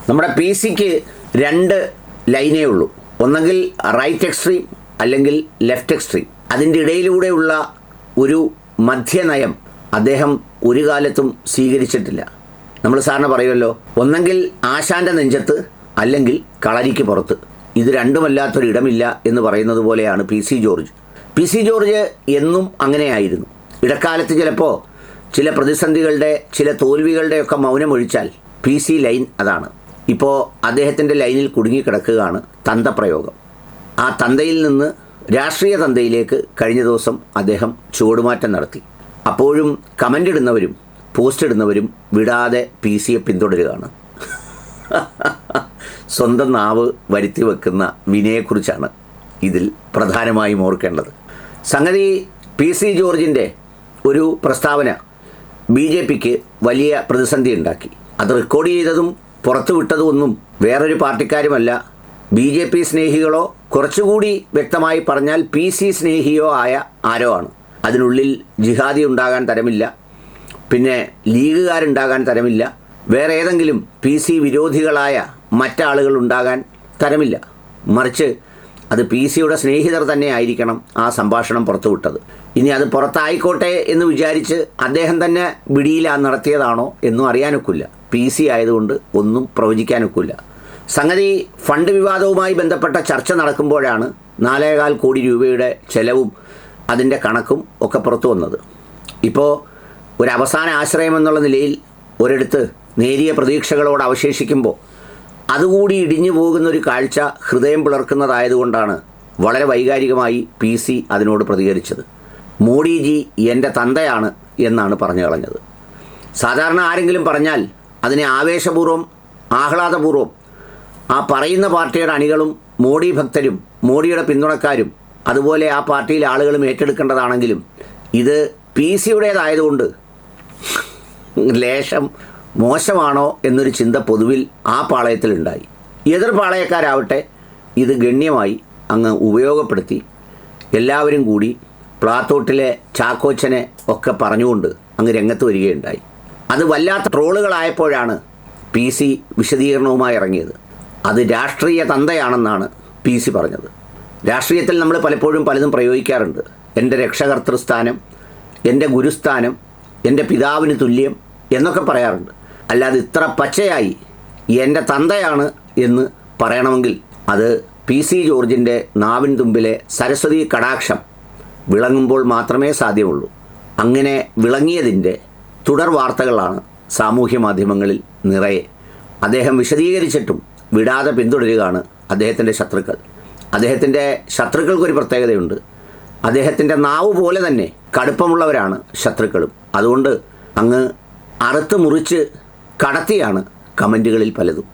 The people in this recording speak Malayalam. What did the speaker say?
നമ്മുടെ പി സിക്ക് രണ്ട് ലൈനേ ഉള്ളൂ. ഒന്നെങ്കിൽ റൈറ്റ് എക്സ്ട്രീം അല്ലെങ്കിൽ ലെഫ്റ്റ് എക്സ്ട്രീം. അതിൻ്റെ ഇടയിലൂടെയുള്ള ഒരു മധ്യനയം അദ്ദേഹം ഒരു കാലത്തും സ്വീകരിച്ചിട്ടില്ല. നമ്മൾ സാറിന് പറയുമല്ലോ, ഒന്നെങ്കിൽ ആശാൻ്റെ നെഞ്ചത്ത് അല്ലെങ്കിൽ കളരിക്ക് പുറത്ത്. ഇത് രണ്ടുമല്ലാത്തൊരിടമില്ല എന്ന് പറയുന്നത് പോലെയാണ് P C George. P C George എന്നും അങ്ങനെയായിരുന്നു. ഇടക്കാലത്ത് ചിലപ്പോൾ ചില പ്രതിസന്ധികളുടെ ചില തോൽവികളുടെയൊക്കെ മൗനമൊഴിച്ചാൽ പി സി ലൈൻ അതാണ്. ഇപ്പോൾ അദ്ദേഹത്തിൻ്റെ ലൈനിൽ കുടുങ്ങിക്കിടക്കുകയാണ് തന്തപ്രയോഗം. ആ തന്തയിൽ നിന്ന് രാഷ്ട്രീയ തന്തയിലേക്ക് കഴിഞ്ഞ ദിവസം അദ്ദേഹം ചുവടുമാറ്റം നടത്തി. അപ്പോഴും കമൻ്റ് ഇടുന്നവരും പോസ്റ്റ് ഇടുന്നവരും വിടാതെ പി സിയെ പിന്തുടരുകയാണ്. സ്വന്തം നാവ് വരുത്തി വെക്കുന്ന വിനയെക്കുറിച്ചാണ് ഇതിൽ പ്രധാനമായും ഓർക്കേണ്ടത്. സംഗതി പി സി ജോർജിൻ്റെ ഒരു പ്രസ്താവന BJPക്ക് വലിയ പ്രതിസന്ധി ഉണ്ടാക്കി. അത് റെക്കോർഡ് ചെയ്തതും പുറത്തുവിട്ടതും ഒന്നും വേറൊരു പാർട്ടിക്കാരുമല്ല, BJP സ്നേഹികളോ കുറച്ചുകൂടി വ്യക്തമായി പറഞ്ഞാൽ പി സി സ്നേഹിയോ ആയ ആരോ ആണ്. അതിനുള്ളിൽ ജിഹാദി ഉണ്ടാകാൻ തരമില്ല, പിന്നെ ലീഗുകാരുണ്ടാകാൻ തരമില്ല, വേറെ ഏതെങ്കിലും പി സി വിരോധികളായ മറ്റാളുകൾ ഉണ്ടാകാൻ തരമില്ല. മറിച്ച് അത് പി സിയുടെ സ്നേഹിതർ തന്നെ ആയിരിക്കണം ആ സംഭാഷണം പുറത്തുവിട്ടത്. ഇനി അത് പുറത്തായിക്കോട്ടെ എന്ന് വിചാരിച്ച് അദ്ദേഹം തന്നെ പിടിയിലാ നടത്തിയതാണോ എന്നും അറിയാനൊക്കില്ല. പി സി ആയതുകൊണ്ട് ഒന്നും പ്രവചിക്കാനൊക്കില്ല. സംഗതി ഫണ്ട് വിവാദവുമായി ബന്ധപ്പെട്ട ചർച്ച നടക്കുമ്പോഴാണ് 4.25 കോടി രൂപയുടെ ചെലവും അതിൻ്റെ കണക്കും ഒക്കെ പുറത്തു വന്നത്. ഇപ്പോൾ ഒരു അവസാന ആശ്രയമെന്നുള്ള നിലയിൽ ഒരിടത്ത് നേരിയ പ്രതീക്ഷകളോട് അവശേഷിക്കുമ്പോൾ അതുകൂടി ഇടിഞ്ഞു പോകുന്നൊരു കാഴ്ച ഹൃദയം പിളർക്കുന്നതായതുകൊണ്ടാണ് വളരെ വൈകാരികമായി പി സി അതിനോട് പ്രതികരിച്ചത്. മോഡിജി എൻ്റെ തന്തയാണ് എന്നാണ് പറഞ്ഞു കളഞ്ഞത്. സാധാരണ ആരെങ്കിലും പറഞ്ഞാൽ അതിനെ ആവേശപൂർവ്വം ആഹ്ലാദപൂർവ്വം ആ പറയുന്ന പാർട്ടിയുടെ അണികളും മോഡി ഭക്തരും മോഡിയുടെ പിന്തുണക്കാരും അതുപോലെ ആ പാർട്ടിയിലെ ആളുകളും ഏറ്റെടുക്കേണ്ടതാണെങ്കിലും ഇത് പി സിയുടേതായതുകൊണ്ട് ലേശം മോശമാണോ എന്നൊരു ചിന്ത പൊതുവിൽ ആ പാളയത്തിലുണ്ടായി. എതിർ പാളയക്കാരാവട്ടെ ഇത് ഗണ്യമായി അങ്ങ് ഉപയോഗപ്പെടുത്തി എല്ലാവരും കൂടി പ്ലാത്തോട്ടിലെ ചാക്കോച്ചനെ ഒക്കെ പറഞ്ഞുകൊണ്ട് അങ്ങ് രംഗത്ത് വരികയുണ്ടായി. അത് വല്ലാത്ത ട്രോളുകളായപ്പോഴാണ് പി സി വിശദീകരണവുമായി ഇറങ്ങിയത്. അത് രാഷ്ട്രീയ തന്തയാണെന്നാണ് പി സി പറഞ്ഞത്. രാഷ്ട്രീയത്തിൽ നമ്മൾ പലപ്പോഴും പലതും പ്രയോഗിക്കാറുണ്ട്. എൻ്റെ രക്ഷകർത്തൃസ്ഥാനം, എൻ്റെ ഗുരുസ്ഥാനം, എൻ്റെ പിതാവിന് തുല്യം എന്നൊക്കെ പറയാറുണ്ട്. അല്ലാതെ ഇത്ര പച്ചയായി എൻ്റെ തന്തയാണ് എന്ന് പറയണമെങ്കിൽ അത് പി സി ജോർജിൻ്റെ നാവിൻ തുമ്പിലെ സരസ്വതി കടാക്ഷം വിളങ്ങുമ്പോൾ മാത്രമേ സാധ്യമുള്ളൂ. അങ്ങനെ വിളങ്ങിയതിൻ്റെ തുടർ വാർത്തകളാണ് സാമൂഹ്യ മാധ്യമങ്ങളിൽ നിറയെ. അദ്ദേഹം വിശദീകരിച്ചിട്ടും വിടാതെ പിന്തുടരുകയാണ് അദ്ദേഹത്തിൻ്റെ ശത്രുക്കൾ. അദ്ദേഹത്തിൻ്റെ ശത്രുക്കൾക്കൊരു പ്രത്യേകതയുണ്ട്. അദ്ദേഹത്തിൻ്റെ നാവ് പോലെ തന്നെ കടുപ്പമുള്ളവരാണ് ശത്രുക്കളും. അതുകൊണ്ട് അങ്ങ് അറുത്ത് മുറിച്ച് കടത്തിയാണ് കമൻറ്റുകളിൽ പലതും.